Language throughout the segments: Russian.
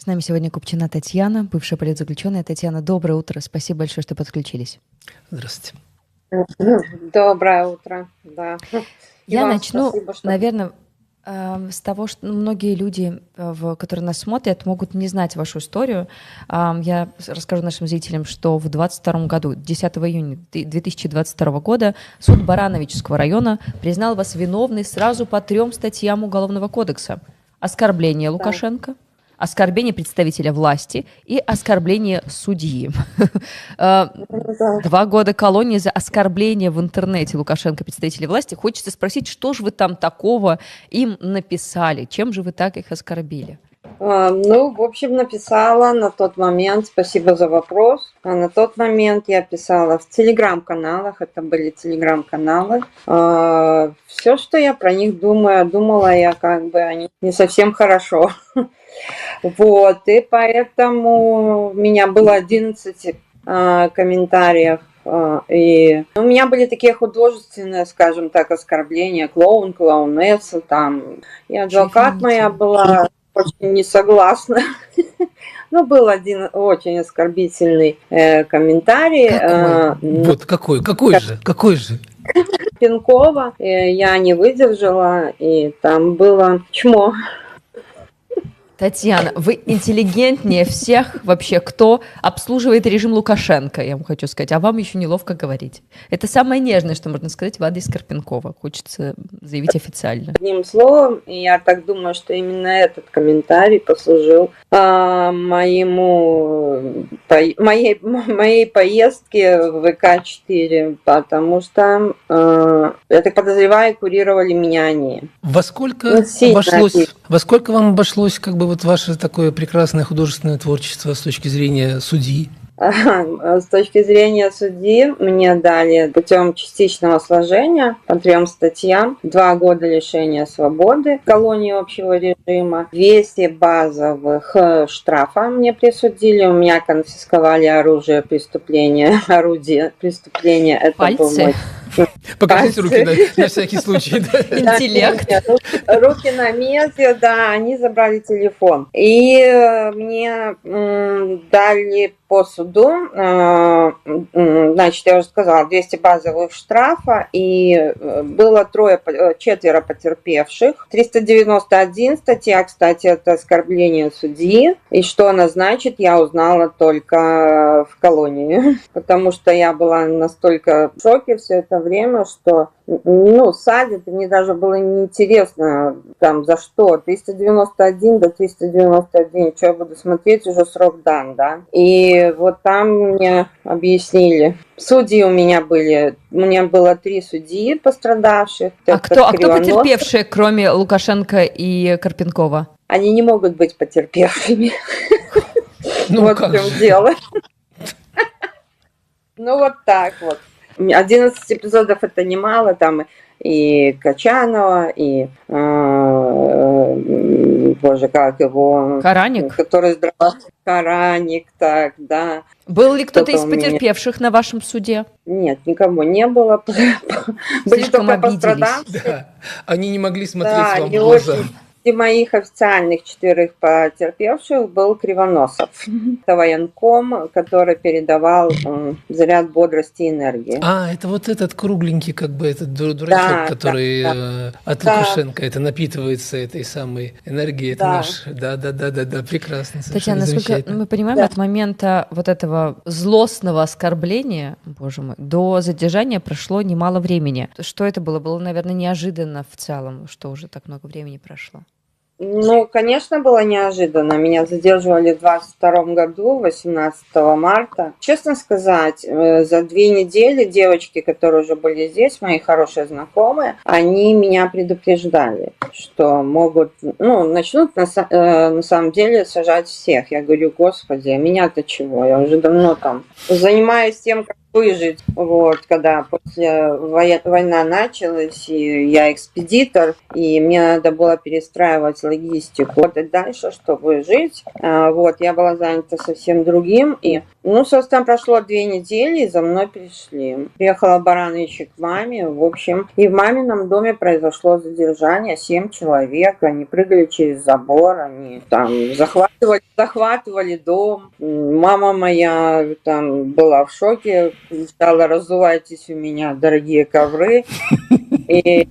С нами сегодня Купчина Татьяна, бывшая политзаключенная. Татьяна, доброе утро. Спасибо большое, что подключились. Здравствуйте. Доброе утро, да. Я вам начну, спасибо, что... наверное, с того, что многие люди, которые нас смотрят, могут не знать вашу историю. Я расскажу нашим зрителям, что в 2022 году, 10 июня 2022 года, суд Барановичского района признал вас виновной сразу по 3 статьям Уголовного кодекса. Оскорбление Лукашенко, оскорбление представителя власти и оскорбление судьи. 2 года колонии за оскорбление в интернете Лукашенко представителей власти. Хочется спросить, что же вы там такого им написали? Чем же вы так их оскорбили? В общем, написала на тот момент, спасибо за вопрос, на тот момент я писала в телеграм-каналах, это были телеграм-каналы, все, что я про них думала я они не совсем хорошо. Вот, и поэтому у меня было 11 комментариев, и у меня были такие художественные, скажем так, оскорбления, клоун, клоунесса, там, и адвокат моя была очень не согласна. Был один очень оскорбительный комментарий. Какой же? Пенкова, я не выдержала, и там было чмо. Татьяна, вы интеллигентнее всех вообще, кто обслуживает режим Лукашенко, я вам хочу сказать, а вам еще неловко говорить. Это самое нежное, что можно сказать в адрес Карпенкова. Хочется заявить официально. Одним словом, я так думаю, что именно этот комментарий послужил моей поездке в ВК-4, потому что, я так подозреваю, курировали меня они. Во сколько вам обошлось ваше такое прекрасное художественное творчество с точки зрения судьи? С точки зрения судьи мне дали путем частичного сложения по 3 статьям 2 года лишения свободы в колонии общего режима, 200 базовых штрафа мне присудили, у меня конфисковали орудие преступления. Это пальцы? Был мой... Покажите руки на всякий случай. Интеллект. Руки на месте, да, они забрали телефон. И мне дали по суду, значит, я уже сказала, 200 базовых штрафа, и было 4 потерпевших. 391 статья, кстати, это оскорбление судьи. И что она значит, я узнала только в колонии, потому что я была настолько в шоке все это время, что садят, и мне даже было неинтересно, за что, 391 до 391, что я буду смотреть, уже срок дан, да. И вот там мне объяснили. Судьи у меня было 3 судьи пострадавших. А кто потерпевшие, кроме Лукашенко и Карпенкова? Они не могут быть потерпевшими. Вот в чем дело. Вот так вот. 11 эпизодов это немало, там и Качанова, и как его... Караник? Караник, так, да. Был ли кто-то из потерпевших на вашем суде? Нет, никого не было. Были только пострадавшие. Да, они не могли смотреть вам в глаза. И моих официальных 4 потерпевших был Кривоносов. Это военком, который передавал заряд бодрости и энергии. Это вот этот кругленький, этот дурачок, который от Лукашенко это напитывается этой самой энергией. Это наш. Да, прекрасно. Татьяна, насколько мы понимаем, от момента вот этого злостного оскорбления, боже мой, до задержания прошло немало времени. Что это было? Было, наверное, неожиданно в целом, что уже так много времени прошло. Конечно, было неожиданно. Меня задерживали в 2022 году, 18 марта. Честно сказать, за 2 недели девочки, которые уже были здесь, мои хорошие знакомые, они меня предупреждали, что могут, начнут на самом деле сажать всех. Я говорю, господи, а меня-то чего? Я уже давно там занимаюсь тем, как выжить. Вот, когда после война началась, и я экспедитор, и мне надо было перестраивать логистику. Вот, и дальше, чтобы выжить, вот, я была занята совсем другим, и, собственно, прошло 2 недели, и за мной пришли. Приехала Барановичи к маме, в общем, и в мамином доме произошло задержание, 7 человек, они прыгали через забор, они там захватывали дом. Мама моя там была в шоке, стала: разувайтесь у меня, дорогие ковры. И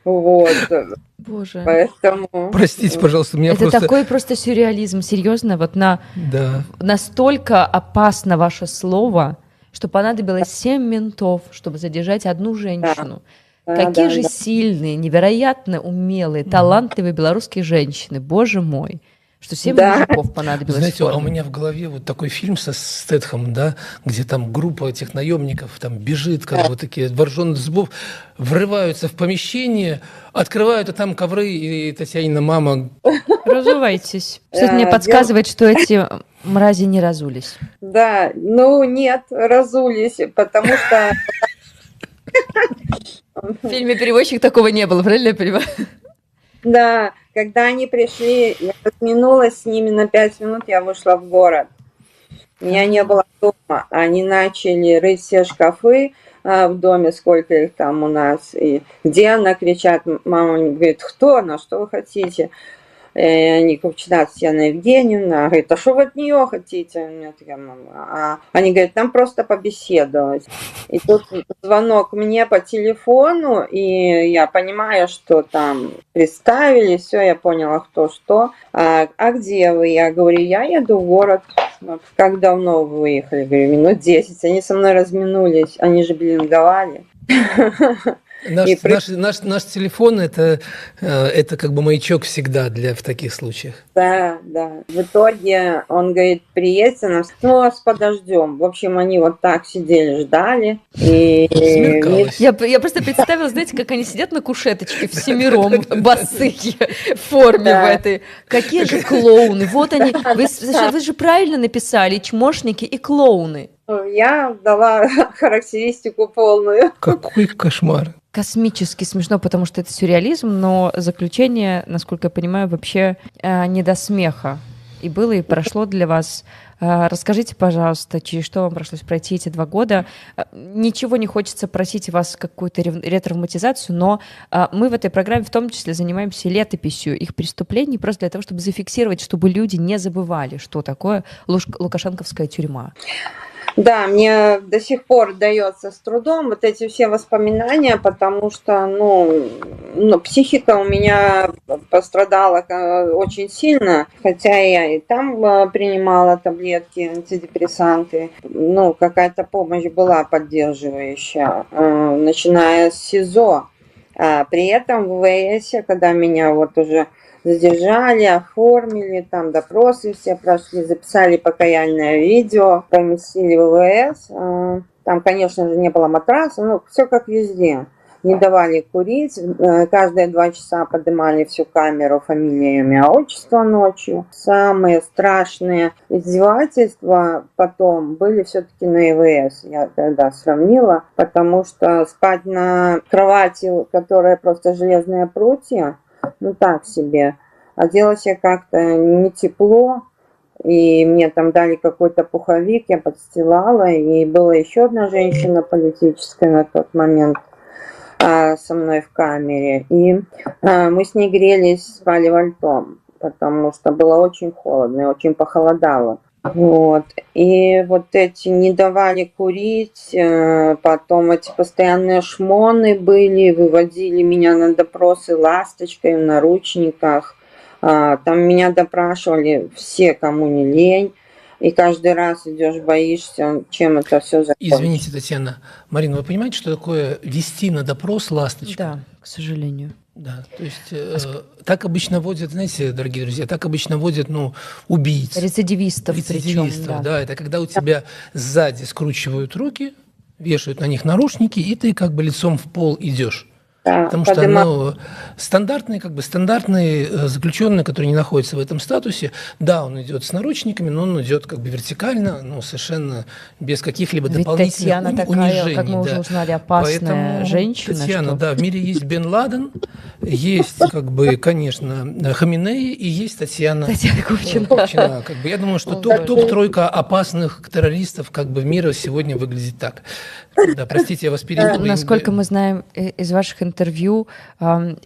вот. Боже. Поэтому... Простите, пожалуйста, у меня это просто... такой просто сюрреализм, серьезно, вот настолько опасно ваше слово, что понадобилось 7 ментов, чтобы задержать одну женщину. Какие же сильные, невероятно умелые, талантливые белорусские женщины, боже мой, что 7 мужиков понадобилось. Знаете, у меня в голове вот такой фильм со Стэтхэмом, да, где там группа этих наемников там бежит, как вот такие вооруженные зубов, врываются в помещение, открывают, а там ковры, и Татьянина мама... Разувайтесь. Что-то мне подсказывает, что эти мрази не разулись. Да, нет, разулись, потому что... В фильме «Перевозчик» такого не было, правильно я понимаю? Да, когда они пришли, я разминулась с ними на 5 минут, я вышла в город. Меня не было дома. Они начали рыть все шкафы в доме, сколько их там у нас. И где она, кричат, мама говорит: кто она, что вы хотите? И они кричат: Татьяна Евгеньевна. Говорит: а что вы от нее хотите? У меня такая мама. Они говорят: нам просто побеседовать. И тут звонок мне по телефону, и я понимаю, что там представили, все, я поняла, кто что. А где вы? Я говорю: я еду в город. Как давно вы выехали? Говорю: минут 10. Они со мной разминулись, они же блинговали. Наш телефон это как бы маячок всегда в таких случаях. Да. В итоге он говорит: приедьте нас. Вас подождем. В общем, они вот так сидели, ждали. И... Я просто представила, знаете, как они сидят на кушеточке всемиром, босые, в форме в этой. Какие же клоуны. Вот они. Вы же правильно написали: чмошники и клоуны. Я дала характеристику полную. Какой кошмар. Космически смешно, потому что это сюрреализм, но заключение, насколько я понимаю, вообще не до смеха. И было, и прошло для вас. Расскажите, пожалуйста, через что вам пришлось пройти эти 2 года. Ничего не хочется просить вас какую-то ретравматизацию, но мы в этой программе в том числе занимаемся летописью их преступлений, просто для того, чтобы зафиксировать, чтобы люди не забывали, что такое лукашенковская тюрьма. Да, мне до сих пор дается с трудом вот эти все воспоминания, потому что, психика у меня пострадала очень сильно, хотя я и там принимала таблетки, антидепрессанты, какая-то помощь была поддерживающая, начиная с СИЗО. При этом в ВВС, когда меня вот уже задержали, оформили, там допросы все прошли, записали покаянное видео, поместили в ВВС. Там, конечно же, не было матраса, все как везде. Не давали курить, каждые 2 часа поднимали всю камеру, фамилия, имя, отчество ночью. Самые страшные издевательства потом были все-таки на ИВС, я тогда сравнила, потому что спать на кровати, которая просто железные прутья, так себе. Оделась я как-то не тепло, и мне там дали какой-то пуховик, я подстилала, и была еще одна женщина политическая на тот момент со мной в камере, и мы с ней грелись, спали вальтом, потому что было очень холодно и очень похолодало. Вот. И вот эти не давали курить, потом эти постоянные шмоны были, выводили меня на допросы ласточкой в наручниках. Там меня допрашивали все, кому не лень. И каждый раз идешь, боишься, чем это все закончится. Извините, Татьяна. Марина, вы понимаете, что такое вести на допрос ласточку? Да, к сожалению. Да, то есть так обычно водят, знаете, дорогие друзья, так обычно водят, убийц. Рецидивистов причем, да. Это когда у тебя сзади скручивают руки, вешают на них наручники, и ты как бы лицом в пол идешь. Да, Потому что ну, стандартный заключенный, который не находится в этом статусе, да, он идет с наручниками, но он идет как бы вертикально, ну, совершенно без каких-либо Ведь дополнительных Татьяна такая, унижений. как мы уже узнали, опасная Поэтому, женщина. Татьяна, что... да, в мире есть Бен Ладен, есть, как бы, конечно, Хаминеи и есть Татьяна Купчина. Как бы, я думаю, что топ-тройка опасных террористов как бы мира сегодня выглядит так. Да, простите, я вас перебил. Насколько мы знаем из ваших интервью,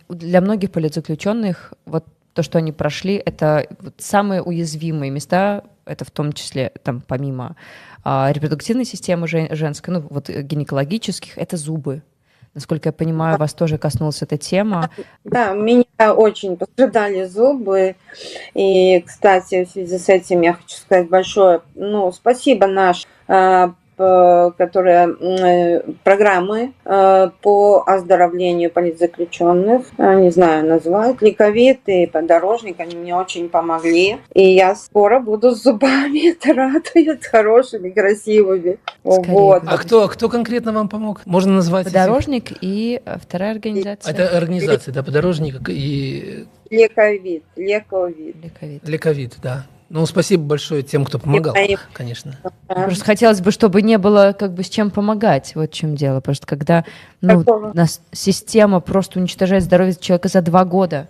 для многих политзаключенных вот то, что они прошли, это вот самые уязвимые места, это в том числе, там, помимо репродуктивной системы женской, ну, вот гинекологических, это зубы. Насколько я понимаю, вас тоже коснулась эта тема. Да, у меня очень пострадали зубы. И, кстати, в связи с этим я хочу сказать большое, спасибо нашим, которые программы по оздоровлению политзаключенных, не знаю, называют ликовид и подорожник, они мне очень помогли. И я скоро буду с зубами, это радует, хорошими, красивыми. Вот. А кто конкретно вам помог? Можно назвать Подорожник и вторая организация. Это организация, да, подорожник и... Лековид. Лековид, да. Ну, спасибо большое тем, кто помогал, конечно. Просто хотелось бы, чтобы не было как бы с чем помогать. Вот в чем дело. Просто когда нас система просто уничтожает здоровье человека за 2 года.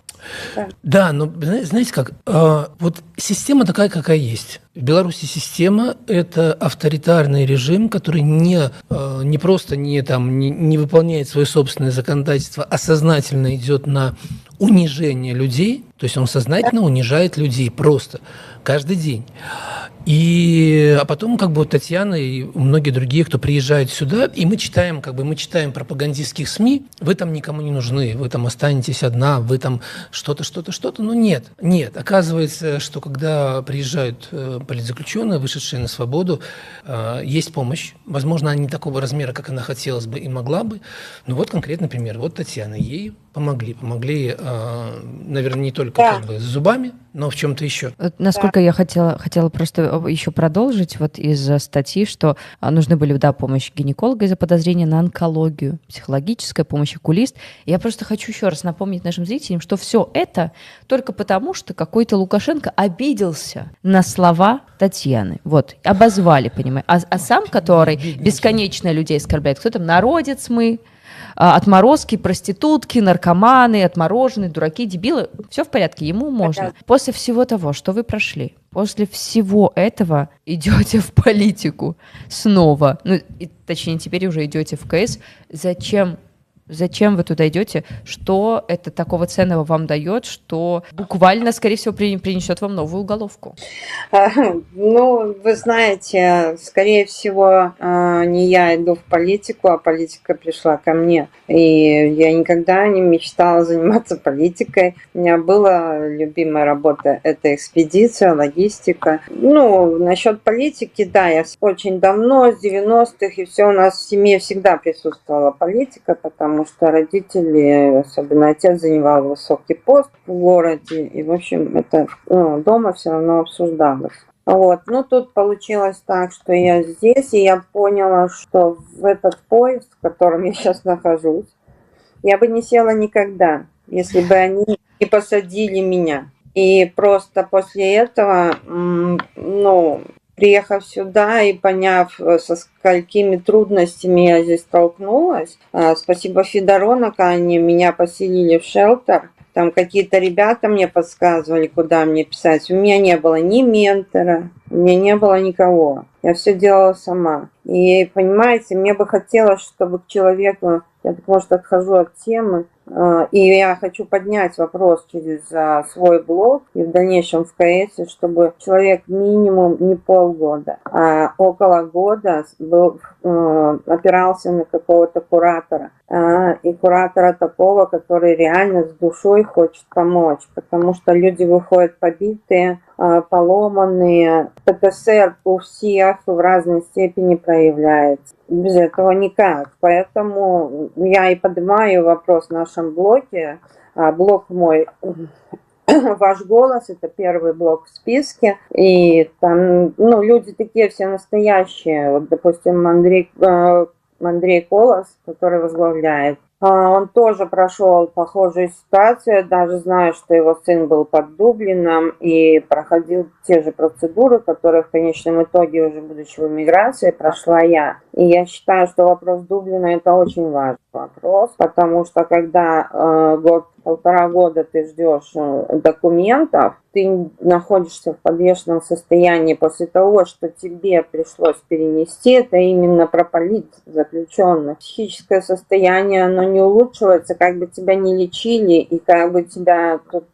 Да, но знаете как, вот система такая, какая есть. В Беларуси система – это авторитарный режим, который не просто не выполняет свое собственное законодательство, а сознательно идет на унижение людей, то есть он сознательно унижает людей просто каждый день. А потом как бы вот Татьяна и многие другие, кто приезжают сюда, и мы читаем пропагандистских СМИ, вы там никому не нужны, вы там останетесь одна, вы там что-то, но нет. Оказывается, что когда приезжают политзаключенные, вышедшие на свободу, есть помощь. Возможно, она не такого размера, как она хотелось бы и могла бы. Но вот конкретный пример. Вот Татьяна, ей помогли, наверное, не только как бы с зубами, но в чем-то еще. Насколько я хотела просто еще продолжить вот из статьи, что нужны были, помощь гинеколога из-за подозрения на онкологию, психологическая помощь, окулист. Я просто хочу еще раз напомнить нашим зрителям, что все это только потому, что какой-то Лукашенко обиделся на слова Татьяны. Вот, обозвали, понимаете. А сам, который бесконечно людей оскорбляет, кто там, народец мы, отморозки, проститутки, наркоманы, отмороженные, дураки, дебилы, все в порядке, ему можно. После всего того, что вы прошли, после всего этого идете в политику снова, точнее, теперь уже идете в КС. Зачем вы туда идете? Что это такого ценного вам дает, что буквально, скорее всего, принесет вам новую уголовку? Вы знаете, скорее всего, не я иду в политику, а политика пришла ко мне. И я никогда не мечтала заниматься политикой. У меня была любимая работа – это экспедиция, логистика. Насчет политики, да, я очень давно, с 90-х, и все у нас в семье всегда присутствовала политика, потому что родители, особенно отец, занимал высокий пост в городе, и, в общем, это дома все равно обсуждалось. Тут получилось так, что я здесь, и я поняла, что в этот поезд, в котором я сейчас нахожусь, я бы не села никогда, если бы они не посадили меня. И просто после этого, приехав сюда и поняв, со сколькими трудностями я здесь столкнулась, спасибо Федоронок, они меня поселили в шелтер. Там какие-то ребята мне подсказывали, куда мне писать. У меня не было ни ментора, у меня не было никого. Я все делала сама. И, понимаете, мне бы хотелось, чтобы к человеку, я так, может, отхожу от темы, и я хочу поднять вопрос через свой блог и в дальнейшем в КС, чтобы человек минимум не полгода, а около года опирался на какого-то куратора. И куратора такого, который реально с душой хочет помочь, потому что люди выходят побитые, поломанные. ПТСР у всех в разной степени проявляется. Без этого никак. Поэтому я и поднимаю вопрос в нашем блоге. Блог мой «Ваш голос» – это первый блог в списке. И там люди такие все настоящие. Вот, допустим, Андрей Колос, который возглавляет Он тоже прошел похожую ситуацию. Я даже знаю, что его сын был под Дублином и проходил те же процедуры, которые в конечном итоге, уже будучи в эмиграции, прошла я. И я считаю, что вопрос Дублина – это очень важный вопрос, потому что когда полтора года ты ждешь документов, ты находишься в подвешенном состоянии после того, что тебе пришлось перенести, это именно про политзаключенных. Психическое состояние, оно не улучшивается, как бы тебя не лечили и как бы тебя тут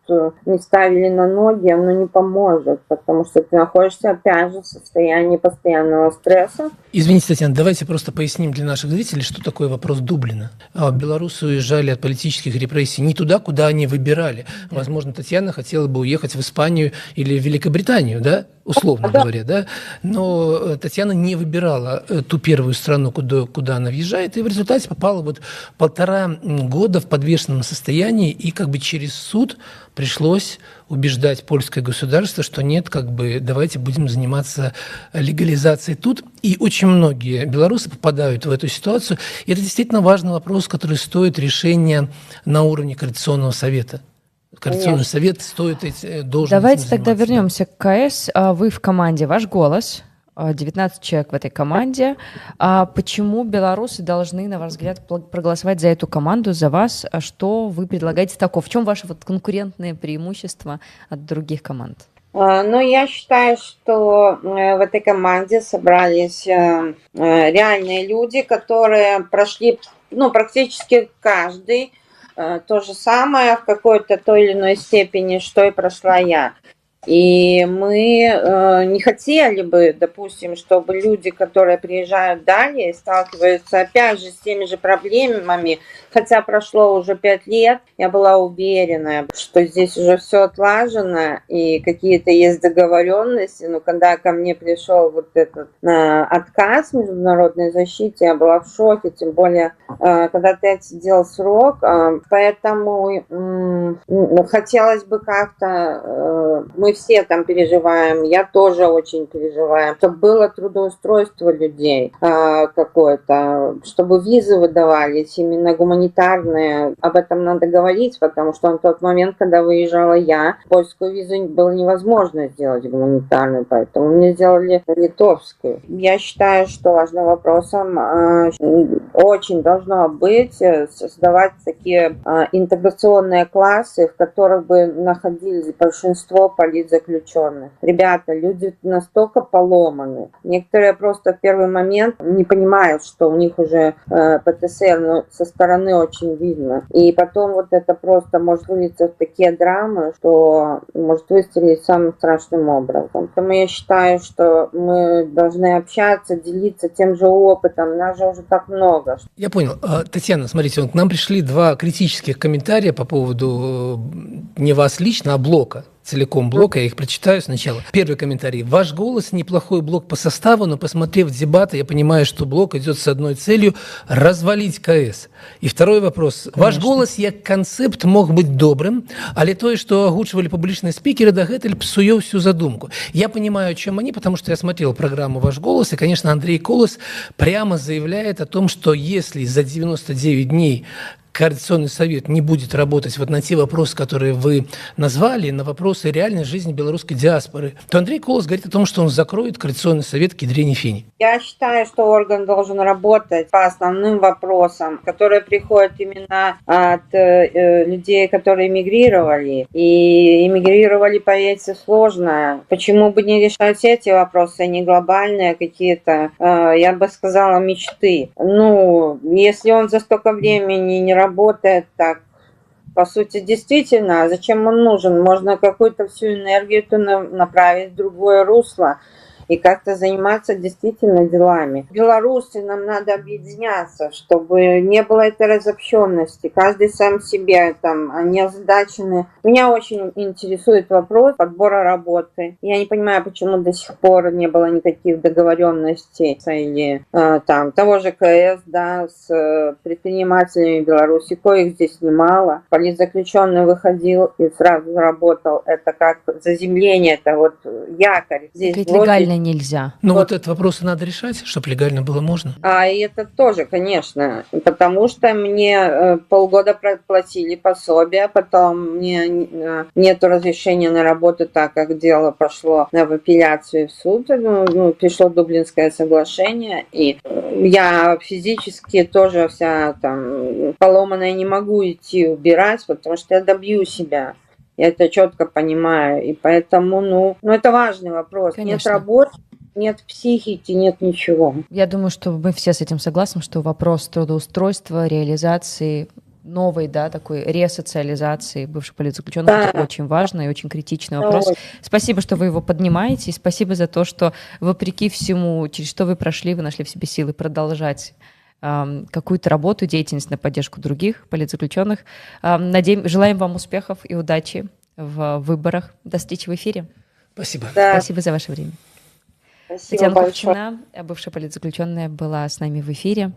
не ставили на ноги, оно не поможет, потому что ты находишься опять же в состоянии постоянного стресса. Извините, Татьяна, давайте просто поясним для наших зрителей, что такое вопрос Дублина. Белорусы уезжали от политических репрессий не туда, куда они выбирали. Возможно, Татьяна хотела бы уехать в Испанию или в Великобританию, да, условно говоря, да, но Татьяна не выбирала ту первую страну, куда она въезжает, и в результате попала вот 1,5 года в подвешенном состоянии, и как бы через суд пришлось убеждать польское государство, что нет, как бы давайте будем заниматься легализацией тут. И очень многие белорусы попадают в эту ситуацию. И это действительно важный вопрос, который стоит решения на уровне Координационного совета. Координационный совет должен. Давайте тогда вернемся к КС. Вы в команде «Ваш голос». 19 человек в этой команде. Почему белорусы должны, на ваш взгляд, проголосовать за эту команду, за вас? Что вы предлагаете такого? В чем ваше вот конкурентное преимущество от других команд? Ну, я считаю, что в этой команде собрались реальные люди, которые прошли, практически каждый то же самое в какой-то той или иной степени, что и прошла я. И мы не хотели бы, допустим, чтобы люди, которые приезжают далее, сталкиваются опять же с теми же проблемами, хотя прошло уже 5 лет, я была уверена, что здесь уже все отлажено и какие-то есть договоренности, но когда ко мне пришел вот этот отказ в международной защите, я была в шоке, тем более, когда ты отсидел срок, поэтому хотелось бы как-то, мы все там переживаем, я тоже очень переживаю, чтобы было трудоустройство людей какое-то, чтобы визы выдавались, именно гуманитарные. Об этом надо говорить, потому что на тот момент, когда выезжала я, польскую визу было невозможно сделать гуманитарную, поэтому мне сделали литовскую. Я считаю, что важным вопросом очень должно быть создавать такие интеграционные классы, в которых бы находились большинство политзаключенных. Ребята, люди настолько поломаны. Некоторые просто в первый момент не понимают, что у них уже ПТСР, но со стороны очень видно. И потом вот это просто может вылиться в такие драмы, что может выстрелить самым страшным образом. Поэтому я считаю, что мы должны общаться, делиться тем же опытом. Нас же уже так много. Я понял. Татьяна, смотрите, к нам пришли 2 критических комментария по поводу не вас лично, а блока. Целиком блок, я их прочитаю сначала. Первый комментарий. Ваш голос неплохой блок по составу, но посмотрев дебаты, я понимаю, что блок идет с одной целью – развалить КС. И второй вопрос. Конечно. Ваш голос як концепт мог быть добрым, але тое, что озвучивали публичные спикеры, дагэтуль псуе всю задумку. Я понимаю, о чем они, потому что я смотрел программу «Ваш голос», и, конечно, Андрей Колос прямо заявляет о том, что если за 99 дней Координационный совет не будет работать вот на те вопросы, которые вы назвали, на вопросы реальной жизни белорусской диаспоры, то Андрей Колос говорит о том, что он закроет Координационный совет к ядрене фини. Я считаю, что орган должен работать по основным вопросам, которые приходят именно от людей, которые эмигрировали. И эмигрировали, поверьте, сложно. Почему бы не решать эти вопросы, а не глобальные какие-то, я бы сказала, мечты. Если он за столько времени не работает так, по сути, действительно, зачем он нужен? Можно какую-то всю энергию направить в другое русло и как-то заниматься действительно делами. Белорусы, нам надо объединяться, чтобы не было этой разобщенности. Каждый сам себе, они озадачены. Меня очень интересует вопрос подбора работы. Я не понимаю, почему до сих пор не было никаких договоренностей или того же КС, с предпринимателями Беларуси, коих здесь немало. Политзаключенный выходил и сразу работал. Это как заземление, это вот якорь. Здесь легальная нельзя. Ну вот этот вопрос и надо решать, чтобы легально было можно. А и это тоже, конечно, потому что мне полгода платили пособие, потом мне нету разрешения на работу, так как дело пошло в апелляцию в суд, пришло Дублинское соглашение, и я физически тоже вся там поломанная не могу идти убирать, потому что я добью себя. Я это четко понимаю, и поэтому, это важный вопрос. Конечно. Нет работы, нет психики, нет ничего. Я думаю, что мы все с этим согласны, что вопрос трудоустройства, реализации новой, такой ресоциализации бывших политзаключенных, это очень важный и очень критичный вопрос. Спасибо, что вы его поднимаете, и спасибо за то, что вопреки всему, через что вы прошли, вы нашли в себе силы продолжать какую-то работу, деятельность на поддержку других политзаключенных. Желаем вам успехов и удачи в выборах. До встречи в эфире. Спасибо. Да. Спасибо за ваше время. Спасибо Татьяна большое. Ковчина, бывшая политзаключенная, была с нами в эфире.